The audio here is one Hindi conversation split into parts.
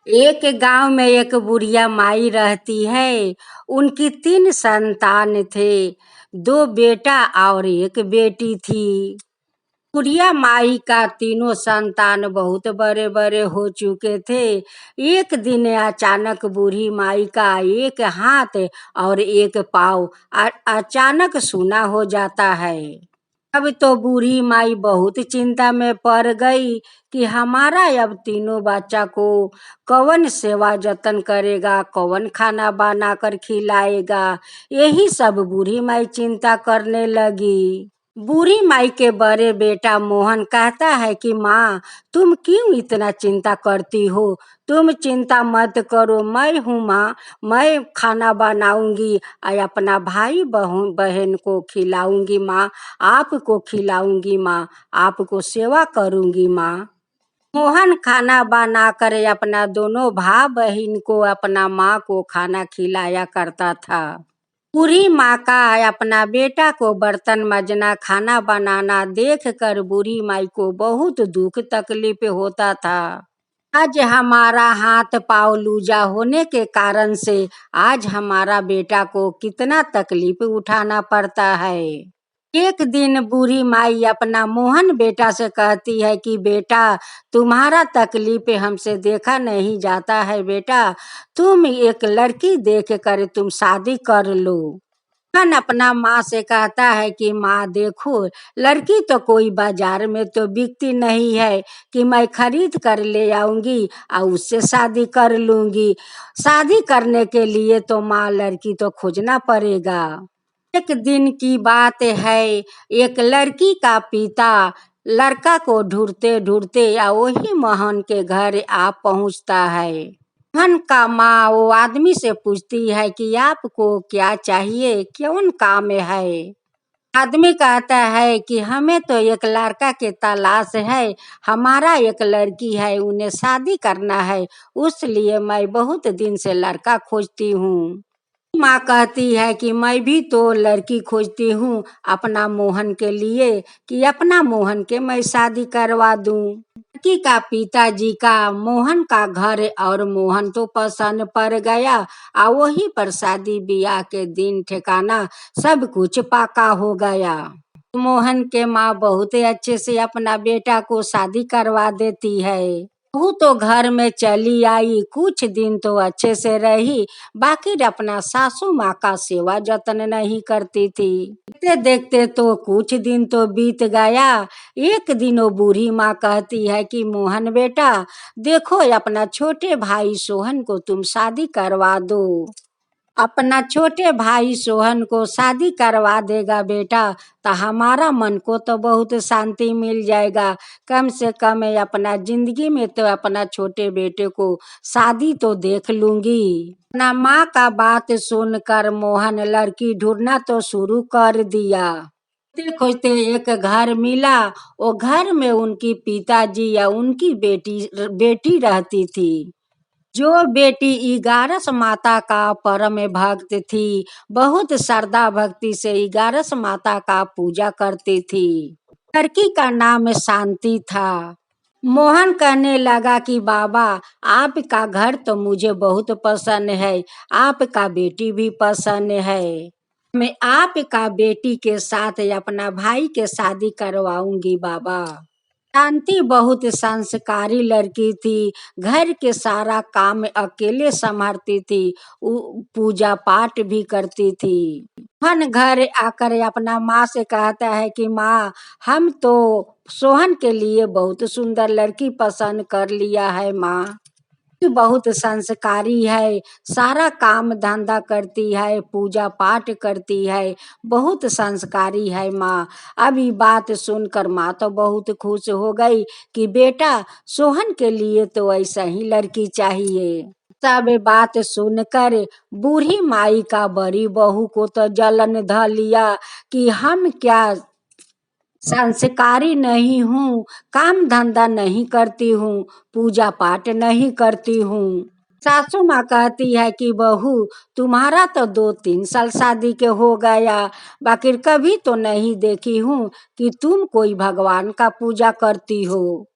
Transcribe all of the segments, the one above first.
एक गांव में एक बुढ़िया माई रहती है। उनकी 3 संतान थे, 2 बेटा और एक बेटी थी। बुढ़िया माई का तीनों संतान बहुत बड़े बड़े हो चुके थे। एक दिन अचानक बूढ़ी माई का एक हाथ और एक पाँव अचानक सूना हो जाता है। अब तो बूढ़ी माई बहुत चिंता में पड़ गई कि हमारा अब तीनों बच्चा को कौन सेवा जतन करेगा, कौन खाना बनाकर खिलाएगा। यही सब बूढ़ी माई चिंता करने लगी। बूढ़ी माई के बड़े बेटा मोहन कहता है कि माँ, तुम क्यों इतना चिंता करती हो? तुम चिंता मत करो, मैं हूँ माँ, मैं खाना बनाऊंगी और अपना भाई बहन को खिलाऊंगी माँ, आपको खिलाऊंगी माँ, आपको सेवा करूंगी माँ। मोहन खाना बनाकर अपना दोनों भाई बहन को, अपना माँ को खाना खिलाया करता था। बूढ़ी माँ का अपना बेटा को बर्तन मांजना, खाना बनाना देखकर बूढ़ी माई को बहुत दुख तकलीफ होता था। आज हमारा हाथ पाँव लूजा होने के कारण से आज हमारा बेटा को कितना तकलीफ उठाना पड़ता है। एक दिन बूढ़ी माई अपना मोहन बेटा से कहती है कि बेटा, तुम्हारा तकलीफ हमसे देखा नहीं जाता है बेटा, तुम एक लड़की देख कर तुम शादी कर लो। मोहन अपना माँ से कहता है कि माँ देखो, लड़की तो कोई बाजार में तो बिकती नहीं है कि मैं खरीद कर ले आऊंगी और उससे शादी कर लूंगी। शादी करने के लिए तो माँ लड़की तो खोजना पड़ेगा। एक दिन की बात है, एक लड़की का पिता लड़का को ढूंढते ढूंढते या वही मोहन के घर आ पहुंचता है। मोहन का माँ वो आदमी से पूछती है कि आपको क्या चाहिए, कौन काम है? आदमी कहता है कि हमें तो एक लड़का के तलाश है, हमारा एक लड़की है, उन्हें शादी करना है, उसलिए मैं बहुत दिन से लड़का खोजती हूँ। माँ कहती है कि मैं भी तो लड़की खोजती हूँ अपना मोहन के लिए, कि अपना मोहन के मैं शादी करवा दूँ। लड़की का पिताजी का मोहन का घर और मोहन तो पसंद पड़ गया और वही पर शादी ब्याह के दिन ठिकाना सब कुछ पक्का हो गया। मोहन के माँ बहुत अच्छे से अपना बेटा को शादी करवा देती है। बहू तो घर में चली आई, कुछ दिन तो अच्छे से रही, बाकी अपना सासू माँ का सेवा जतन नहीं करती थी। देखते देखते तो कुछ दिन तो बीत गया। एक दिन वो बूढ़ी माँ कहती है कि मोहन बेटा देखो, अपना छोटे भाई सोहन को तुम शादी करवा दो। अपना छोटे भाई सोहन को शादी करवा देगा बेटा तो हमारा मन को तो बहुत शांति मिल जाएगा। कम से कम अपना जिंदगी में तो अपना छोटे बेटे को शादी तो देख लूंगी। अपना माँ का बात सुनकर मोहन लड़की ढूंढना तो शुरू कर दिया। खोजते खोजते एक घर मिला। वो घर में उनकी पिताजी या उनकी बेटी रहती थी। जो बेटी 11 माता का परम भक्त थी, बहुत श्रद्धा भक्ति से 11 माता का पूजा करती थी। लड़की का नाम शांति था। मोहन कहने लगा कि बाबा, आपका घर तो मुझे बहुत पसंद है, आपका बेटी भी पसंद है, मैं आपका बेटी के साथ अपना भाई के शादी करवाऊंगी बाबा। शांति बहुत संस्कारी लड़की थी, घर के सारा काम अकेले संभालती थी, पूजा पाठ भी करती थी। मोहन घर आकर अपना माँ से कहता है कि माँ, हम तो सोहन के लिए बहुत सुंदर लड़की पसंद कर लिया है माँ, बहुत संस्कारी है, सारा काम धंधा करती है, पूजा पाठ करती है, बहुत संस्कारी है माँ। अब ये बात सुनकर माँ तो बहुत खुश हो गई कि बेटा सोहन के लिए तो ऐसा ही लड़की चाहिए। सब बात सुनकर बूढ़ी माई का बड़ी बहू को तो जलन ध लिया कि हम क्या संस्कारी नहीं हूँ, काम धंधा नहीं करती हूँ, पूजा पाठ नहीं करती हूँ। सासू माँ कहती है कि बहू, तुम्हारा तो 2-3 साल शादी के हो गया, बाकी कभी तो नहीं देखी हूँ कि तुम कोई भगवान का पूजा करती हो।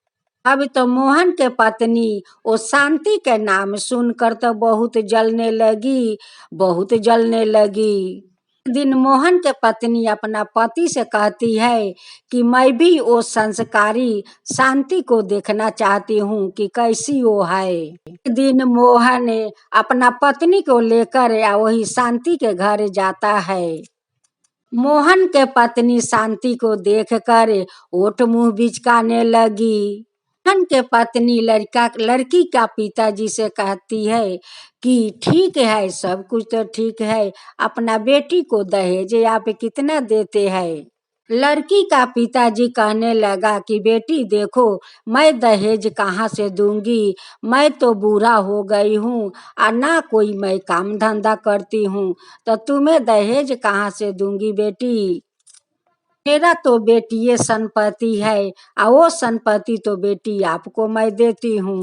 अब तो मोहन के पत्नी वो शांति के नाम सुनकर तो बहुत जलने लगी, बहुत जलने लगी। एक दिन मोहन के पत्नी अपना पति से कहती है कि मैं भी वो संस्कारी शांति को देखना चाहती हूँ कि कैसी वो है। एक दिन मोहन अपना पत्नी को लेकर या वही शांति के घर जाता है। मोहन के पत्नी शांति को देखकर ओठ मुंह बिचकाने लगी। मोहन के पत्नी लड़की का पिताजी से कहती है कि ठीक है, सब कुछ तो ठीक है, अपना बेटी को दहेज आप कितना देते हैं। लड़की का पिताजी कहने लगा कि बेटी देखो, मैं दहेज कहाँ से दूंगी, मैं तो बूढ़ा हो गई हूँ और ना कोई मैं काम धंधा करती हूँ, तो तुम्हें दहेज कहाँ से दूंगी बेटी। मेरा तो बेटी ये संपत्ति है और वो संपत्ति तो बेटी आपको मैं देती हूँ।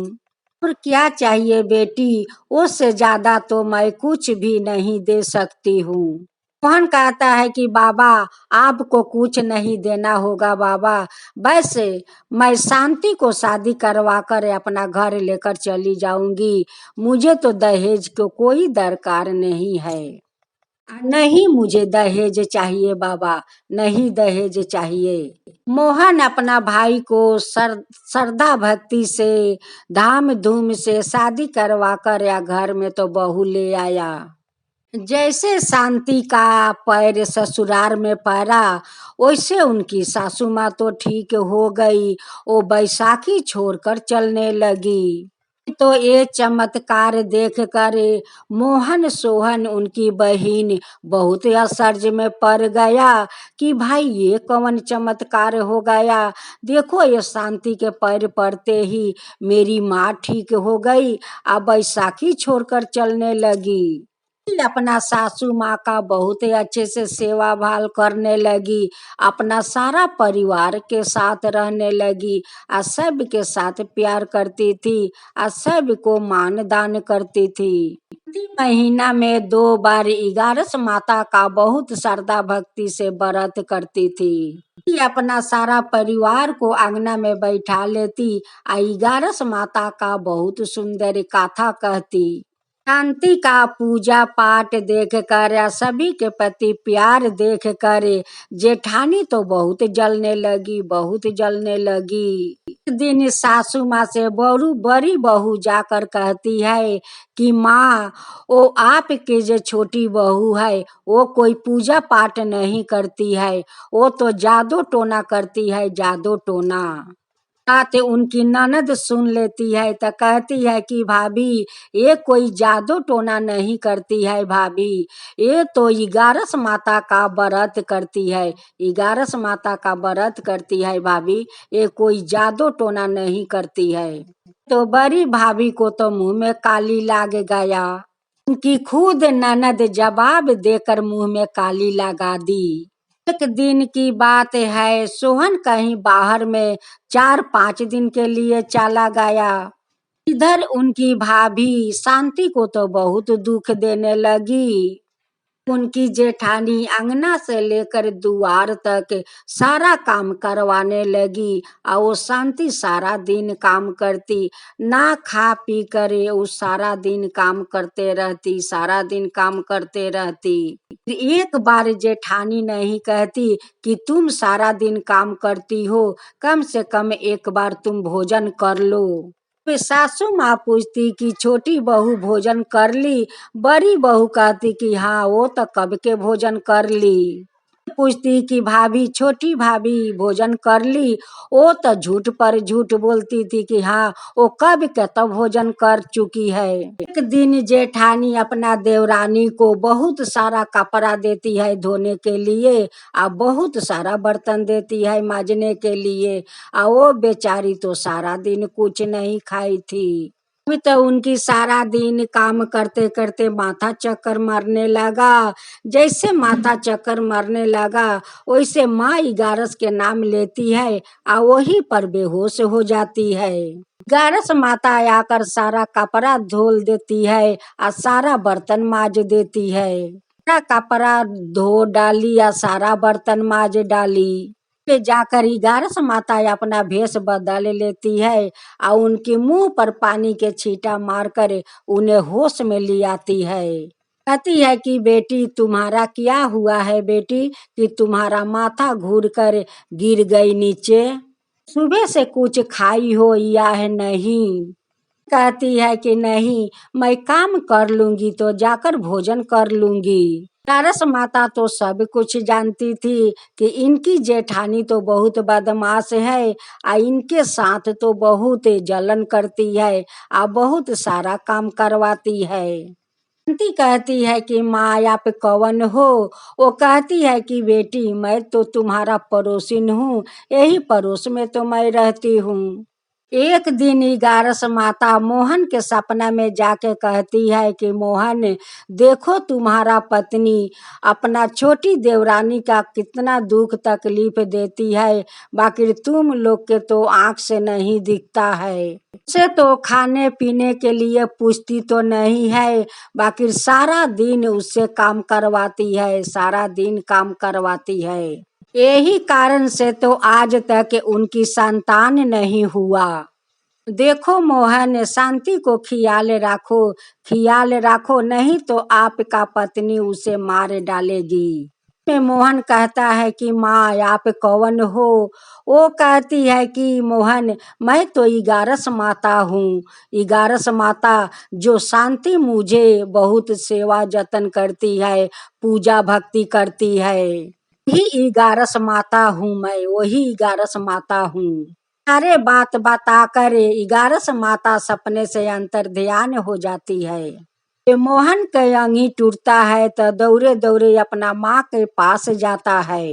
और क्या चाहिए बेटी, उससे ज्यादा तो मैं कुछ भी नहीं दे सकती हूँ। मोहन कहता है कि बाबा आपको कुछ नहीं देना होगा बाबा, वैसे मैं शांति को शादी करवा कर अपना घर लेकर चली जाऊंगी, मुझे तो दहेज को कोई दरकार नहीं है। नहीं मुझे दहेज चाहिए बाबा, नहीं दहेज चाहिए। मोहन अपना भाई को श्रद्धा भक्ति से धाम धूम से शादी करवा कर या घर में तो बहू ले आया। जैसे शांति का पैर ससुराल में पड़ा, वैसे उनकी सासू माँ तो ठीक हो गई, वो बैसाखी छोड़कर चलने लगी। तो ये चमत्कार देख कर मोहन सोहन उनकी बहिन बहुत आश्चर्य में पड़ गया कि भाई ये कौन चमत्कार हो गया। देखो ये शांति के पैर पड़ते ही मेरी माँ ठीक हो गई, अब बैसाखी छोड़कर चलने लगी। अपना सासू माँ का बहुत अच्छे से सेवा भाल करने लगी, अपना सारा परिवार के साथ रहने लगी और सब के साथ प्यार करती थी और सब को मान दान करती थी। महीना में 2 बार 11 माता का बहुत श्रद्धा भक्ति से व्रत करती थी। अपना सारा परिवार को आंगना में बैठा लेती और 11 माता का बहुत सुंदर कथा कहती। शांति का पूजा पाठ देख कर या सभी के प्रति प्यार देख कर जेठानी तो बहुत जलने लगी, बहुत जलने लगी। एक दिन सासू माँ से बड़ी बहू जाकर कहती है कि माँ वो आपके जो छोटी बहू है वो कोई पूजा पाठ नहीं करती है, वो तो जादू टोना करती है, जादू टोना। बात उनकी ननद सुन लेती है तो कहती है कि भाभी ये कोई जादू टोना नहीं करती है भाभी, ये तो 11 माता का व्रत करती है, 11 माता का व्रत करती है भाभी, ये कोई जादू टोना नहीं करती है। तो बड़ी भाभी को तो मुंह में काली लाग गया। उनकी खुद ननद जवाब देकर मुंह में काली लगा दी। एक दिन की बात है, सोहन कहीं बाहर में 4-5 दिन के लिए चला गया। इधर उनकी भाभी शांति को तो बहुत दुख देने लगी। उनकी जेठानी अंगना से लेकर दुआर तक सारा काम करवाने लगी और वो शांति सारा दिन काम करती, ना खा पी करे वो सारा दिन काम करते रहती, सारा दिन काम करते रहती। एक बार जेठानी नहीं कहती कि तुम सारा दिन काम करती हो, कम से कम एक बार तुम भोजन कर लो। सासू माँ पूछती कि छोटी बहू भोजन कर ली, बड़ी बहू कहती कि हाँ वो तो कब के भोजन कर ली। पूछती कि भाभी छोटी भाभी भोजन कर ली, वो तो झूठ पर झूठ बोलती थी कि हाँ वो कब के तो भोजन कर चुकी है। एक दिन जेठानी अपना देवरानी को बहुत सारा कपड़ा देती है धोने के लिए और बहुत सारा बर्तन देती है मांजने के लिए, और वो बेचारी तो सारा दिन कुछ नहीं खाई थी। अभी तो उनकी सारा दिन काम करते करते माथा चक्कर मारने लगा। जैसे माथा चक्कर मारने लगा वैसे माँ 11 के नाम लेती है और वही पर बेहोश हो जाती है। 11 माता आकर सारा कपड़ा धोल देती है और सारा बर्तन माज देती है। सारा कपड़ा धो डाली या सारा बर्तन माज डाली। पे जाकर 11 माता अपना भेष बदल लेती है और उनके मुंह पर पानी के छींटा मारकर उन्हें होश में ले आती है। कहती है कि बेटी तुम्हारा क्या हुआ है बेटी, कि तुम्हारा माथा घूर कर गिर गई नीचे, सुबह से कुछ खाई हो या है नहीं। कहती है कि नहीं, मैं काम कर लूंगी तो जाकर भोजन कर लूंगी। तारस माता तो सब कुछ जानती थी कि इनकी जेठानी तो बहुत बदमाश है, इनके साथ तो बहुत जलन करती है, बहुत सारा काम करवाती है। बंटी कहती है कि माँ आप कौन हो। वो कहती है कि बेटी मैं तो तुम्हारा पड़ोसिन हूँ, यही पड़ोस में तो मैं रहती हूँ। एक दिन 11 माता मोहन के सपना में जाके कहती है कि मोहन देखो तुम्हारा पत्नी अपना छोटी देवरानी का कितना दुख तकलीफ देती है, बाकी तुम लोग के तो आंख से नहीं दिखता है। उसे तो खाने पीने के लिए पूछती तो नहीं है, बाकी सारा दिन उससे काम करवाती है, सारा दिन काम करवाती है। यही कारण से तो आज तक उनकी संतान नहीं हुआ। देखो मोहन शांति को ख्याल राखो नहीं तो आपका पत्नी उसे मार डालेगी। में मोहन कहता है कि माँ आप कौन हो। वो कहती है कि मोहन मैं तो 11 माता हूँ, 11 माता जो शांति मुझे बहुत सेवा जतन करती है, पूजा भक्ति करती है, ही 11 माता हूँ मैं, वही 11 माता हूँ। सारे बात बता कर 11 माता सपने से अंतर ध्यान हो जाती है। ये मोहन के अंगी टूटता है तो दौड़े दौड़े अपना माँ के पास जाता है।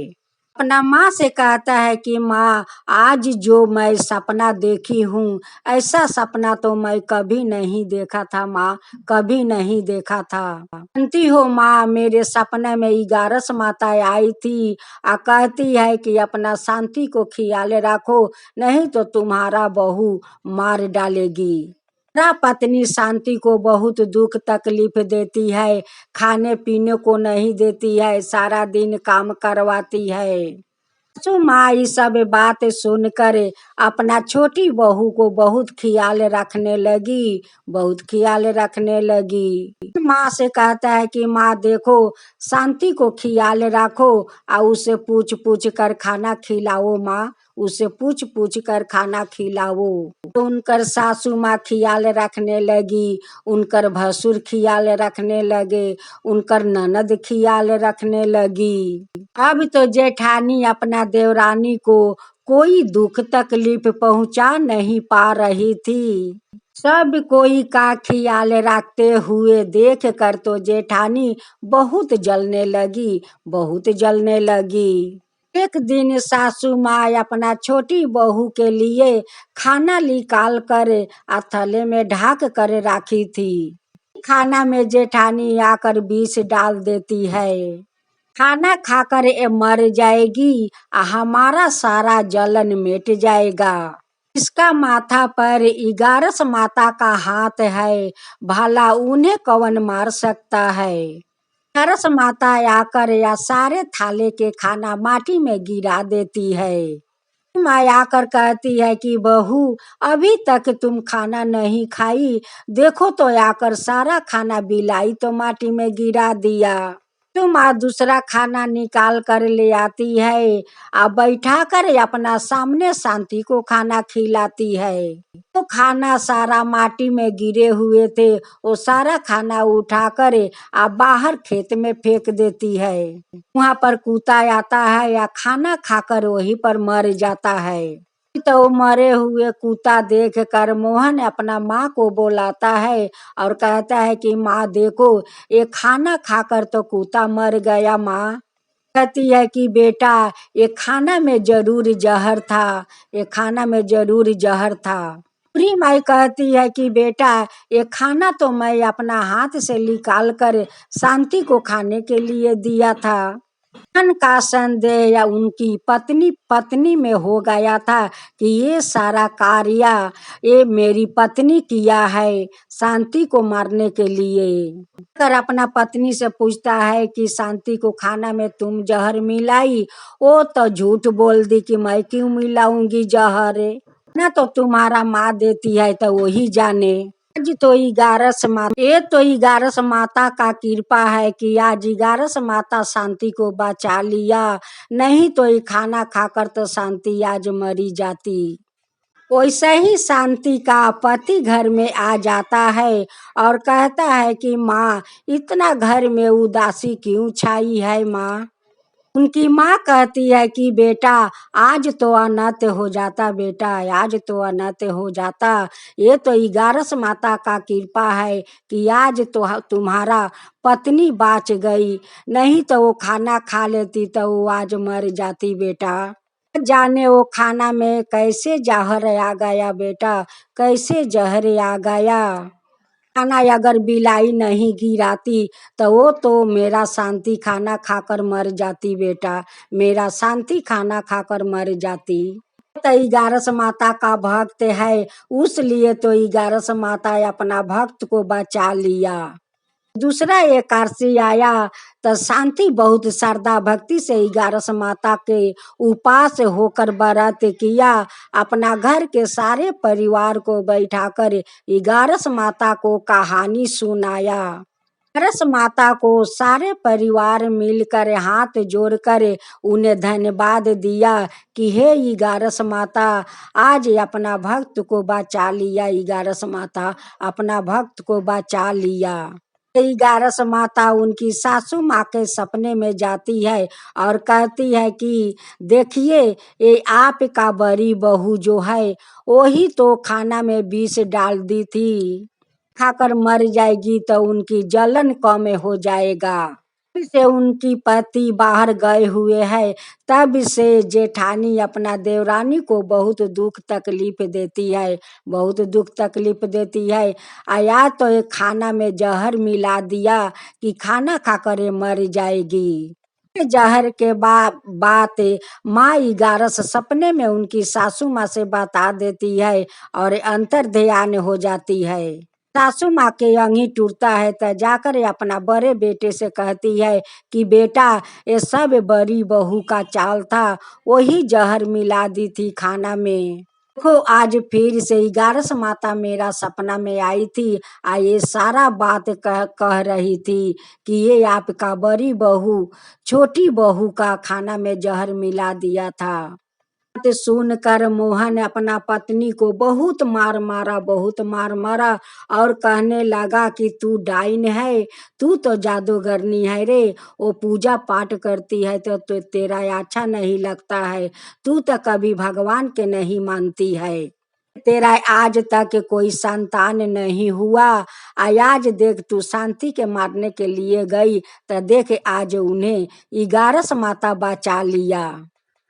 अपना माँ से कहता है कि माँ आज जो मैं सपना देखी हूँ, ऐसा सपना तो मैं कभी नहीं देखा था माँ, कभी नहीं देखा था। जानती हो माँ मेरे सपने में 11 माता आई थी, कहती है कि अपना शांति को ख्याल रखो नहीं तो तुम्हारा बहू मार डालेगी। मेरा पत्नी शांति को बहुत दुख तकलीफ देती है, खाने पीने को नहीं देती है, सारा दिन काम करवाती है। सासू माँ ये सब बात सुनकर अपना छोटी बहू को बहुत ख्याल रखने लगी, बहुत ख्याल रखने लगी। माँ से कहता है कि माँ देखो शांति को ख्याल रखो और उसे पूछ पूछ कर खाना खिलाओ माँ, उसे पूछ पूछ कर खाना खिलाओ। तो उनकर सासू माँ ख्याल रखने लगी, उनकर भसुर ख्याल रखने लगे, उनकर ननद ख्याल रखने लगी। अब तो जेठानी अपना देवरानी को कोई दुख तकलीफ पहुंचा नहीं पा रही थी। सब कोई का ख्याल रखते हुए देख कर तो जेठानी बहुत जलने लगी, बहुत जलने लगी। एक दिन सासू माँ अपना छोटी बहू के लिए खाना निकाल कर थैले में ढाक कर रखी थी। खाना में जेठानी आकर विष डाल देती है। खाना खाकर ये मर जाएगी, हमारा सारा जलन मिट जाएगा। इसका माथा पर 11 माता का हाथ है, भला उन्हें कौन मार सकता है। 11 माता आकर या सारे थाले के खाना माटी में गिरा देती है। माँ आकर कहती है कि बहू अभी तक तुम खाना नहीं खाई, देखो तो आकर सारा खाना बिलाई तो माटी में गिरा दिया। तो माँ दूसरा खाना निकाल कर ले आती है, बैठा कर अपना सामने शांति को खाना खिलाती है। तो खाना सारा माटी में गिरे हुए थे, वो सारा खाना उठाकर बाहर खेत में फेंक देती है। वहां पर कुत्ता आता है या खाना खाकर वहीं पर मर जाता है। तो मरे हुए कुत्ता देख कर मोहन अपना माँ को बुलाता है और कहता है कि माँ देखो ये खाना खाकर तो कुत्ता मर गया। माँ कहती है कि बेटा ये खाना में जरूर जहर था, ये खाना में जरूर जहर था। पूरी माई कहती है कि बेटा ये खाना तो मैं अपना हाथ से निकाल कर शांति को खाने के लिए दिया था। मन का संदेह या उनकी पत्नी पत्नी में हो गया था कि ये सारा कार्य ये मेरी पत्नी किया है शांति को मारने के लिए। कर अपना पत्नी से पूछता है कि शांति को खाना में तुम जहर मिलाई। वो तो झूठ बोल दी कि मैं क्यों मिलाऊंगी जहर, ना तो तुम्हारा माँ देती है तो वही जाने। आज तो 11 माता, ये तो 11 माता का कृपा है कि आज 11 माता शांति को बचा लिया, नहीं तो ये खाना खाकर तो शांति आज मरी जाती। वैसे ही शांति का पति घर में आ जाता है और कहता है कि माँ इतना घर में उदासी क्यों छाई है माँ। उनकी माँ कहती है कि बेटा आज तो अनर्थ हो जाता, बेटा आज तो अनर्थ हो जाता। ये तो 11 माता का कृपा है कि आज तो तुम्हारा पत्नी बाच गई, नहीं तो वो खाना खा लेती तो वो आज मर जाती बेटा। जाने वो खाना में कैसे जहर आ गया बेटा, कैसे जहर आ गया। खाना अगर बिलाई नहीं गिराती तो वो तो मेरा शांति खाना खाकर मर जाती बेटा, मेरा शांति खाना खाकर मर जाती। तो 11 माता का भक्त है, उस लिए तो 11 माता अपना भक्त को बचा लिया। दूसरा एकादशी आया तो शांति बहुत श्रद्धा भक्ति से 11 माता के उपास होकर व्रत किया। अपना घर के सारे परिवार को बैठाकर 11 माता को कहानी सुनाया। 11 माता को सारे परिवार मिलकर हाथ जोड़कर उन्हें धन्यवाद दिया कि हे 11 माता आज अपना भक्त को बचा लिया, 11 माता अपना भक्त को बचा लिया। 11 माता उनकी सासू माँ के सपने में जाती है और कहती है कि देखिए ये आपका बड़ी बहू जो है वही तो खाना में विष डाल दी थी, खाकर मर जाएगी तो उनकी जलन कम हो जाएगा। तब से उनकी पति बाहर गए हुए हैं, तब से जेठानी अपना देवरानी को बहुत दुख तकलीफ देती है, बहुत दुख तकलीफ देती है। आया तो ये खाना में जहर मिला दिया कि खाना खाकर ये मर जाएगी। जहर के बात माँ 11 सपने में उनकी सासू माँ से बता देती है और अंतर ध्यान हो जाती है। सासू माँ के अंगी टूटता है तो जाकर अपना बड़े बेटे से कहती है कि बेटा ये सब बड़ी बहू का चाल था, वही जहर मिला दी थी खाना में। देखो आज फिर से 11 माता मेरा सपना में आई थी, ये सारा बात कह रही थी कि ये आपका बड़ी बहू छोटी बहू का खाना में जहर मिला दिया था। बात सुनकर मोहन अपना पत्नी को बहुत मार मारा, बहुत मार मारा और कहने लगा कि तू डाइन है, तू तो जादूगरनी है रे, वो पूजा पाठ करती है तो तेरा अच्छा नहीं लगता है, तू तो कभी भगवान के नहीं मानती है, तेरा आज तक कोई संतान नहीं हुआ, आज देख तू शांति के मारने के लिए गई तो देख आज उन्हें 11 माता बचा लिया।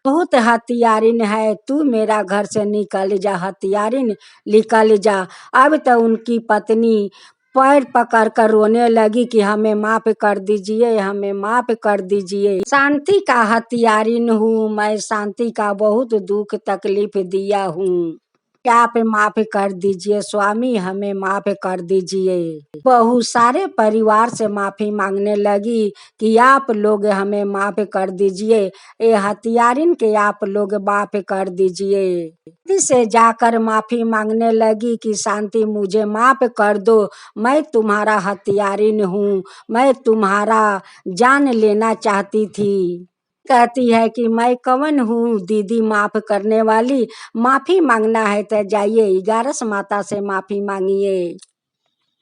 बहुत हथियारिन है, तू मेरा घर से निकल जा हथियारिन, निकल जा। अब तो उनकी पत्नी पैर पकड़ कर रोने लगी कि हमें माफ कर दीजिए, हमें माफ कर दीजिए। शांति का हथियारिन हूँ मैं, शांति का बहुत दुख तकलीफ दिया हूँ, आप माफ कर दीजिए स्वामी, हमें माफ कर दीजिए। बहू सारे परिवार से माफी मांगने लगी कि आप लोग हमें माफ कर दीजिए, ये हथियारिन के आप लोग माफ कर दीजिए। शांति से जाकर माफी मांगने लगी कि शांति मुझे माफ कर दो, मैं तुम्हारा हथियारिन हूँ, मैं तुम्हारा जान लेना चाहती थी। कहती है कि मैं कौन हूँ दीदी माफ करने वाली, माफी मांगना है तो जाइए 11 माता से माफी मांगिए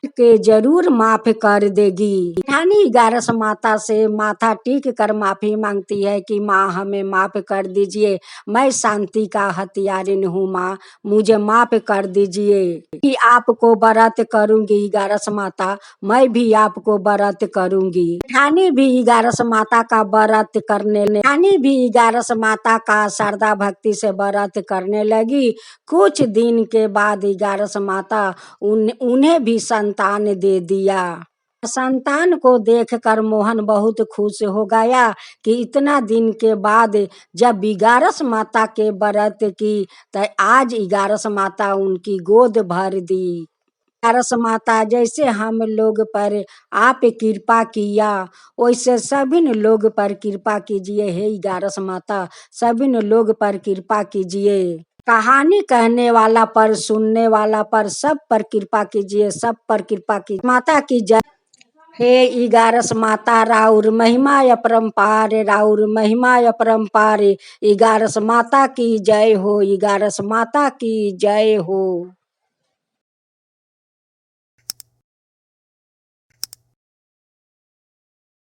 के जरूर माफ कर देगी। रानी 11 माता से माथा टेक कर माफी मांगती है कि माँ हमें माफ कर दीजिए, मैं शांति का हथियारिन हूँ माँ, मुझे माफ कर दीजिए। कि आपको व्रत करूंगी 11 माता, मैं भी आपको व्रत करूंगी। रानी भी 11 माता का व्रत करने, रानी भी 11 माता का श्रद्धा भक्ति से व्रत करने लगी। कुछ दिन के बाद 11 माता उन्हें भी संतान दे दिया। संतान को देखकर मोहन बहुत खुश हो गया कि इतना दिन के बाद जब 11 माता के व्रत की, तो आज 11 माता उनकी गोद भर दी। 11 माता जैसे हम लोग पर आप कृपा किया, वैसे सभी न लोग पर कृपा कीजिए। हे 11 माता, सभी न लोग पर कृपा कीजिए। कहानी कहने वाला पर, सुनने वाला पर, सब पर कृपा कीजिए, सब पर कृपा कीजिए। माता की जय। हे 11 माता, राउर महिमा अपरंपार, राउर महिमा अपरंपार। 11 माता की जय हो, 11 माता की जय हो।